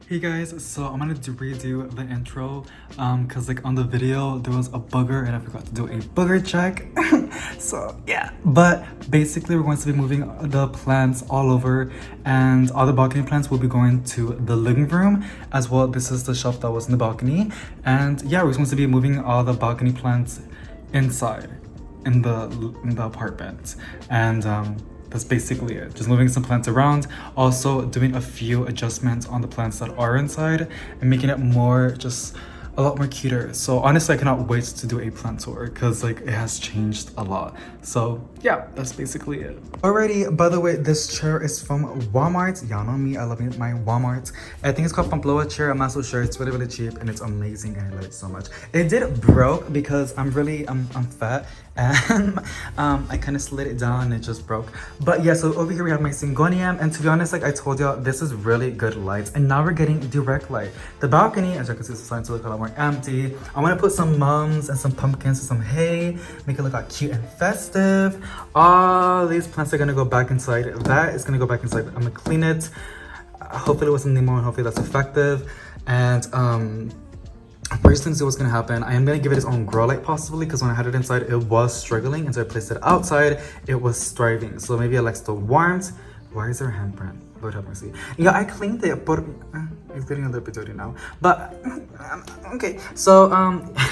Hey guys, so I'm gonna redo the intro cause like on the video there was a booger and I forgot to do a booger check. So yeah, but basically we're going to be moving the plants all over, and all the balcony plants will be going to the living room as well. This is the shelf that was in the balcony, and yeah, we're going to be moving all the balcony plants inside in the apartment. And that's basically it. Just moving some plants around, also doing a few adjustments on the plants that are inside and making it more, just a lot more cuter. So honestly, I cannot wait to do a plant tour because like it has changed a lot. So yeah, that's basically it. Alrighty, by the way, this chair is from Walmart. Y'all know me, I love my Walmart. I think it's called Pamplona chair. I'm not so sure. It's really cheap and it's amazing and I love it so much. It did broke because I'm fat and I kind of slid it down and it just broke. But yeah, so over here we have my Syngonium, and to be honest, like I told y'all, this is really good light, and now we're getting direct light. The balcony, as you can see, is starting to look a lot more empty. I want to put some mums and some pumpkins and some hay, make it look all cute and festive. All these plants are gonna go back inside. That is gonna go back inside. I'm gonna clean it. Hopefully with some Nemo, and hopefully that's effective. And first thing, see what's gonna happen. I am gonna give it its own grow light possibly, because when I had it inside it was struggling, and so I placed it outside, it was thriving. So maybe it likes the warmth. Why is there a handprint? Lord have mercy. Yeah, I cleaned it, but it's getting a little bit dirty now. But okay, so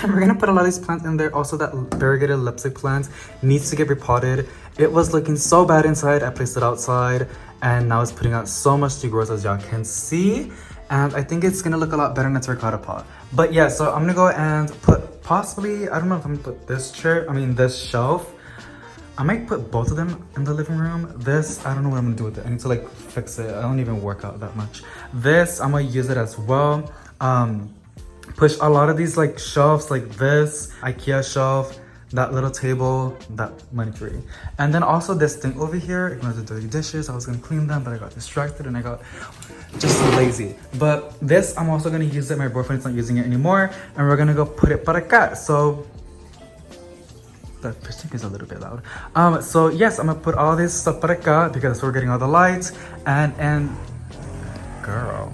we're gonna put a lot of these plants in there. Also, that variegated lipstick plant needs to get repotted. It was looking so bad inside. I placed it outside, and now it's putting out so much new growth, as y'all can see. And I think it's gonna look a lot better in a terracotta pot. But yeah, so I'm gonna go and put possibly, I don't know if I'm gonna put this shelf. I might put both of them in the living room. This, I don't know what I'm gonna do with it. I need to like fix it. I don't even work out that much. This, I'm gonna use it as well. Push a lot of these like shelves like this, IKEA shelf, that little table, that money tree. And then also this thing over here, ignore the dirty dishes. I was gonna clean them, but I got distracted and I got just lazy. But this, I'm also gonna use it. My boyfriend's not using it anymore, and we're gonna go put it para acá. So that pitching is a little bit loud. So yes, I'm gonna put all this stuff para acá because we're getting all the lights and girl,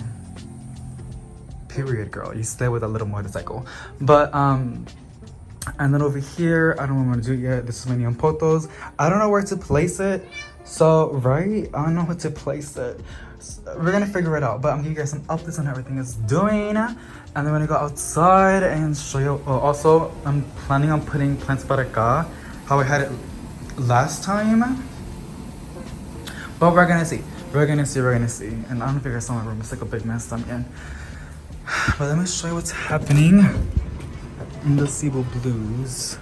period, girl, you stay with a little motorcycle. But and then over here, I don't know what I'm gonna do yet. This is my neon potos. I don't know where to place it. So right, I don't know where to place it. We're gonna figure it out, but I'm gonna give you guys some updates on how everything is doing, and then we're gonna go outside and show you. Also, I'm planning on putting plants para acá, how I had it last time, but we're gonna see, and I don't know if you guys saw my room. It's like a big mess I'm in, but let me show you what's happening in the Cebu Blues.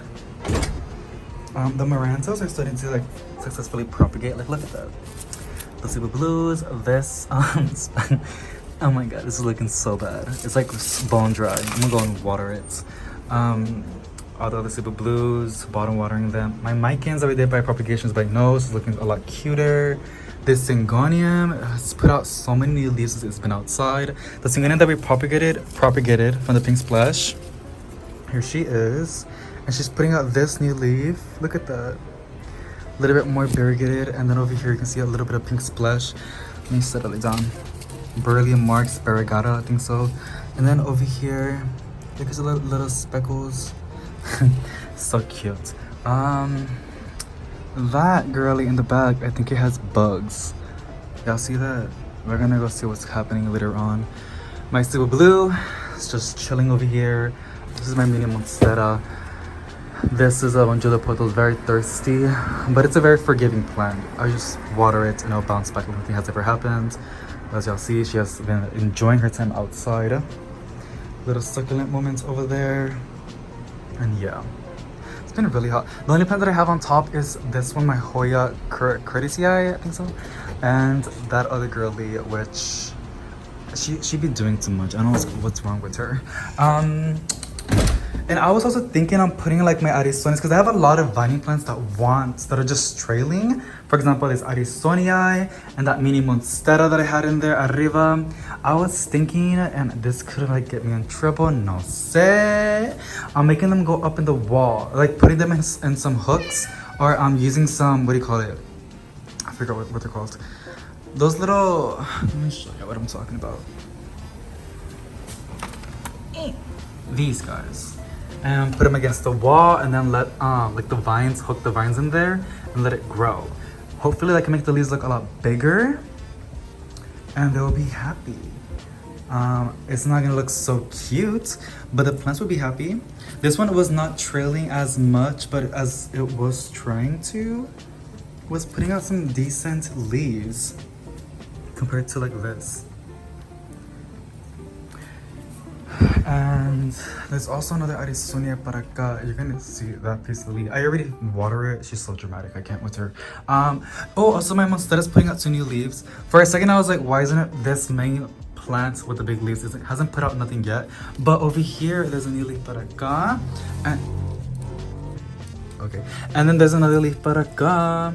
The Marantos are starting to like successfully propagate. Like, look at that. The Cebu Blues, this, oh my god, this is looking so bad. It's like bone dry. I'm gonna go and water it. All the other Cebu Blues, bottom watering them. My Mycans already did by propagations by nose, is looking a lot cuter. This Syngonium has put out so many new leaves since it's been outside. The Syngonium that we propagated from the Pink Splash. Here she is, and she's putting out this new leaf. Look at that. A little bit more variegated, and then over here you can see a little bit of Pink Splash. Let me settle it down. Burley Marks Variegata, I think so. And then over here, look at the little speckles. So cute. That girly in the back, I think it has bugs. Y'all see that? We're gonna go see what's happening later on. My Cebu Blue is just chilling over here. This is my mini monstera. This is a Manjula Poto, very thirsty, but it's a very forgiving plant. I just water it and it'll bounce back if nothing has ever happened. As y'all see, she has been enjoying her time outside. Little succulent moments over there. And yeah, it's been really hot. The only plant that I have on top is this one, my Hoya Courtesy, I think so. And that other girly, which she be doing too much. I don't know what's wrong with her. And I was also thinking on putting like my Arizonas, because I have a lot of vining plants that are just trailing. For example, this Arizonii and that mini monstera that I had in there, arriba. I was thinking, and this could like get me in trouble, no sé. I'm making them go up in the wall, like putting them in some hooks, or I'm using some, what do you call it? I forgot what they're called. Those little, let me show you what I'm talking about. these guys, and put them against the wall, and then let like the vines, hook the vines in there and let it grow. Hopefully that can make the leaves look a lot bigger and they'll be happy. It's not gonna look so cute, but the plants will be happy. This one was not trailing as much, but as it was trying to, was putting out some decent leaves compared to like this. And there's also another Arisunia para acá. You're gonna see that piece of the leaf. I already water it. She's so dramatic. I can't with her. Oh, also my monstera is putting out 2 new leaves. For a second I was like, why isn't it this main plant with the big leaves? It hasn't put out nothing yet. But over here there's a new leaf para acá. And okay. And then there's another leaf para acá.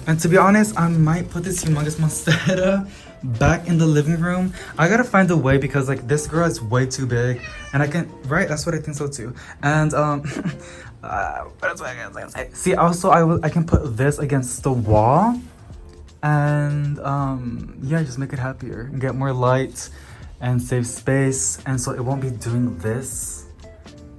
And to be honest, I might put this humongous monstera back in the living room. I gotta find a way because like this girl is way too big, and I can, right? That's what I think so too. And what else I gonna say? See, also I can put this against the wall, and yeah, just make it happier and get more light and save space, and so it won't be doing this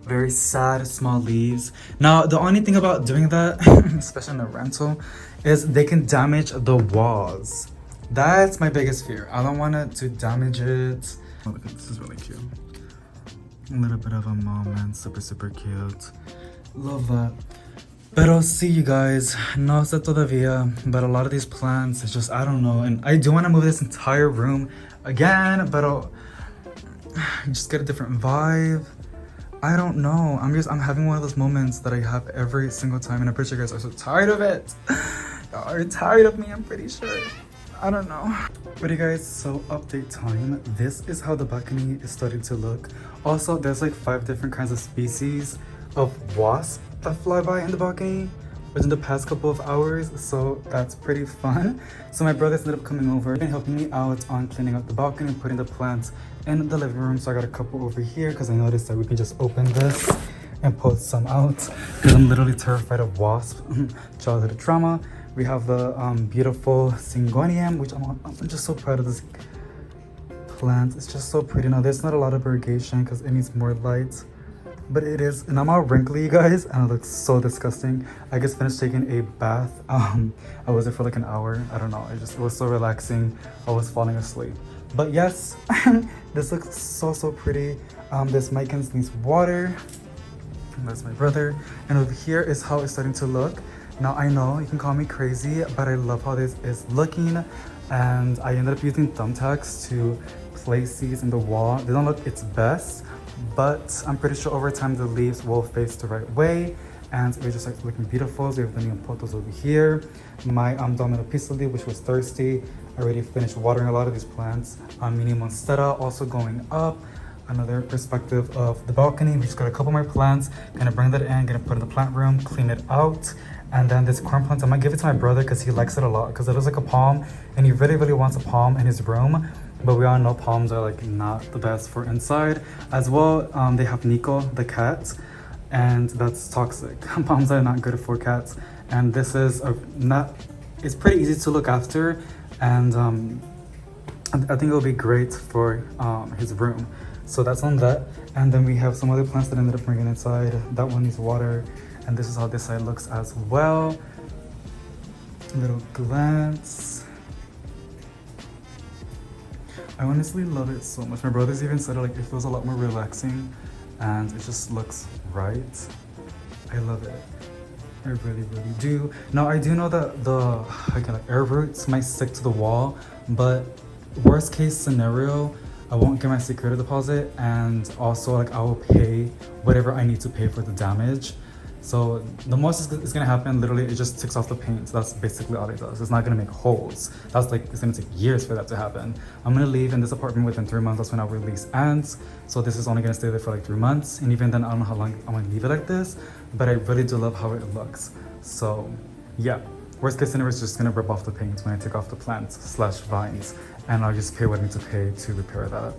very sad small leaves. Now the only thing about doing that, especially in a rental, is they can damage the walls. That's my biggest fear. I don't want it to damage it. Oh, look, this is really cute. A little bit of a moment. Super, super cute. Love that. Pero see you guys, no sé todavía, but a lot of these plants, it's just, I don't know. And I do want to move this entire room again, but just get a different vibe. I don't know. I'm having one of those moments that I have every single time, and I'm pretty sure you guys are so tired of it. Y'all are tired of me, I'm pretty sure. I don't know. But you guys, so update time. This is how the balcony is starting to look. Also, there's like 5 different kinds of species of wasps that fly by in the balcony within the past couple of hours, so that's pretty fun. So my brothers ended up coming over and helping me out on cleaning up the balcony and putting the plants in the living room. So I got a couple over here because I noticed that we can just open this and pull some out because I'm literally terrified of wasps. Childhood trauma. We have the beautiful Syngonium, which I'm just so proud of this plant. It's just so pretty. Now there's not a lot of irrigation because it needs more light, but it is, and I'm all wrinkly, you guys, and it looks so disgusting. I just finished taking a bath. I was there for like an hour. I don't know. It was so relaxing. I was falling asleep. But yes, this looks so pretty. This Micans needs water. And that's my brother. And over here is how it's starting to look. Now I know you can call me crazy, but I love how this is looking. And I ended up using thumbtacks to place these in the wall. They don't look its best, but I'm pretty sure over time the leaves will face the right way and it just starts looking beautiful. So we have the neon potos over here. My domino pisoli, which was thirsty. I already finished watering a lot of these plants. Mini monstera also going up. Another perspective of the balcony. We just got a couple more plants. Gonna bring that in, gonna put it in the plant room, clean it out. And then this corn plant, I might give it to my brother because he likes it a lot because it looks like a palm and he really wants a palm in his room. But we all know palms are like not the best for inside. As well, they have Nico, the cat, and that's toxic. Palms are not good for cats. And this is it's pretty easy to look after, and I think it'll be great for his room. So that's on that. And then we have some other plants that I ended up bringing inside. That one needs water. And this is how this side looks as well. A little glance. I honestly love it so much. My brothers even said like it feels a lot more relaxing and it just looks right. I love it. I really do. Now I do know that the air roots might stick to the wall, but worst case scenario, I won't get my security deposit, and also like I will pay whatever I need to pay for the damage. So the most is gonna happen, literally, it just takes off the paint. So that's basically all it does. It's not gonna make holes. That's like, it's gonna take years for that to happen. I'm gonna leave in this apartment within 3 months. That's when our release ends. So this is only gonna stay there for like 3 months. And even then, I don't know how long I'm gonna leave it like this, but I really do love how it looks. So yeah, worst case scenario is just gonna rip off the paint when I take off the plants / vines. And I'll just pay what I need to pay to repair that.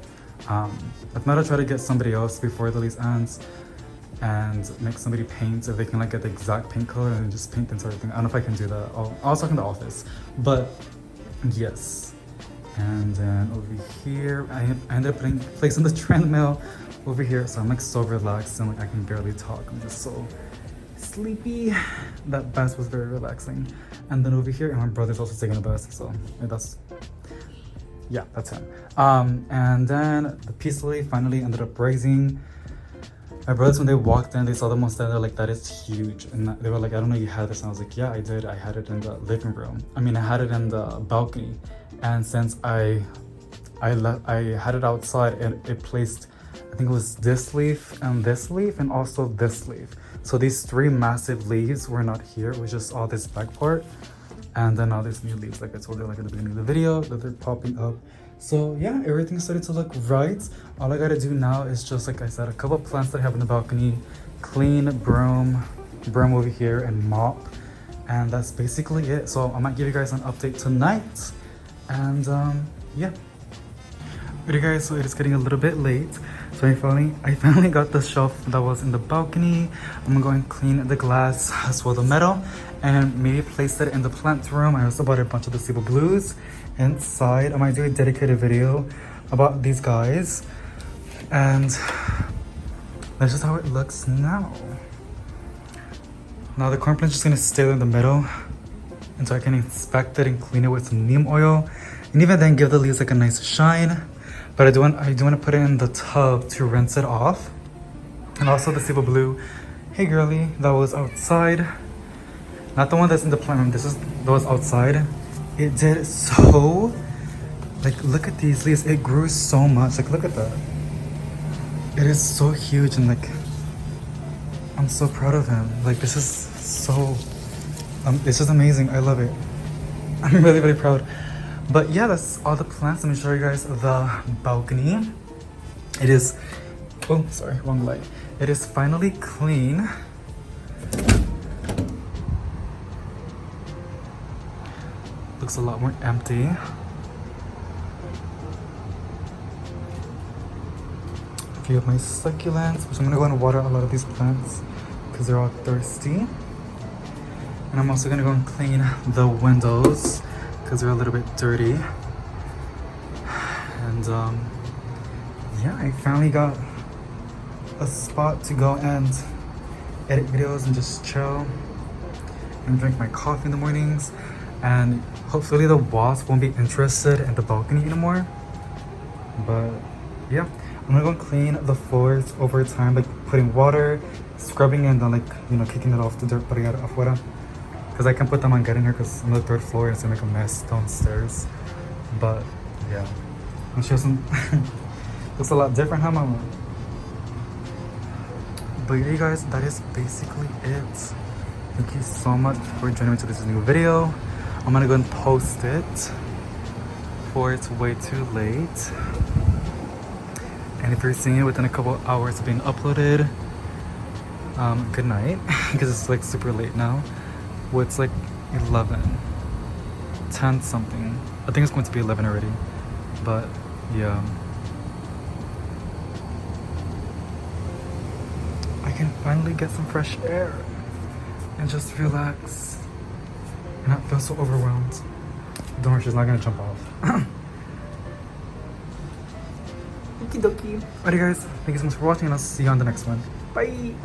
If not, I'll try to get somebody else before the lease ends and make somebody paint if they can like get the exact paint color and just paint into everything. I don't know if I can do that. I'll talk in the office, but yes. And then over here, I ended up placing the treadmill over here, so I'm like so relaxed and like I can barely talk. I'm just so sleepy. That bath was very relaxing. And then over here, and my brother's also taking a bath, so like, that's him. And then the peace lily finally ended up rising. My brothers, when they walked in, they saw the monstera. They're like, that is huge. And they were like, I don't know you had this. And I was like, yeah, I did. I had it in the living room. I mean, I had it in the balcony. And since I had it outside, and it placed, I think it was this leaf and also this leaf. So these three massive leaves were not here. It was just all this back part. And then all these new leaves, like I told you like at the beginning of the video, that they're popping up. So yeah, everything started to look right. All I gotta do now is just, like I said, a couple of plants that I have in the balcony, clean, broom over here, and mop. And that's basically it. So I might give you guys an update tonight. And yeah. Okay guys, so it is getting a little bit late. So I finally got the shelf that was in the balcony. I'm gonna go and clean the glass as well the metal, and maybe place it in the plant room. I also bought a bunch of the Cebu Blues inside. I might do a dedicated video about these guys. And that's just how it looks now. Now the corn plant's just gonna stay in the middle until I can inspect it and clean it with some neem oil. And even then give the leaves like a nice shine. But I do want to put it in the tub to rinse it off. And also the Cebu Blue, hey girly, that was outside. Not the one that's in the plant room, that was outside. It did so, like look at these leaves, it grew so much, like look at that. It is so huge, and like, I'm so proud of him. Like this is so, it's just amazing, I love it. I'm really, really proud. But yeah, that's all the plants. Let me show you guys the balcony. It is, oh, sorry, wrong light. It is finally clean. Looks a lot more empty. A few of my succulents, which I'm gonna go and water a lot of these plants because they're all thirsty. And I'm also gonna go and clean the windows because they're a little bit dirty. And yeah, I finally got a spot to go and edit videos and just chill and drink my coffee in the mornings. And hopefully the wasp won't be interested in the balcony anymore. But yeah, I'm gonna go and clean the floors over time, like putting water, scrubbing, and then like, you know, kicking it off the dirt para afuera. Because I can put them on getting her because on the third floor it's gonna make a mess downstairs. But yeah, and she doesn't looks a lot different, huh mama? But yeah, you guys, that is basically it. Thank you so much for joining me to this new video. I'm gonna go and post it before it's way too late. And if you're seeing it within a couple hours of being uploaded, good night, because it's like super late now. Well, it's like 10 something. I think it's going to be 11 already. But yeah, I can finally get some fresh air and just relax and not feel so overwhelmed. Don't worry, she's not gonna jump off. Okie dokie. Alright guys, thank you so much for watching, and I'll see you on the next one. Bye!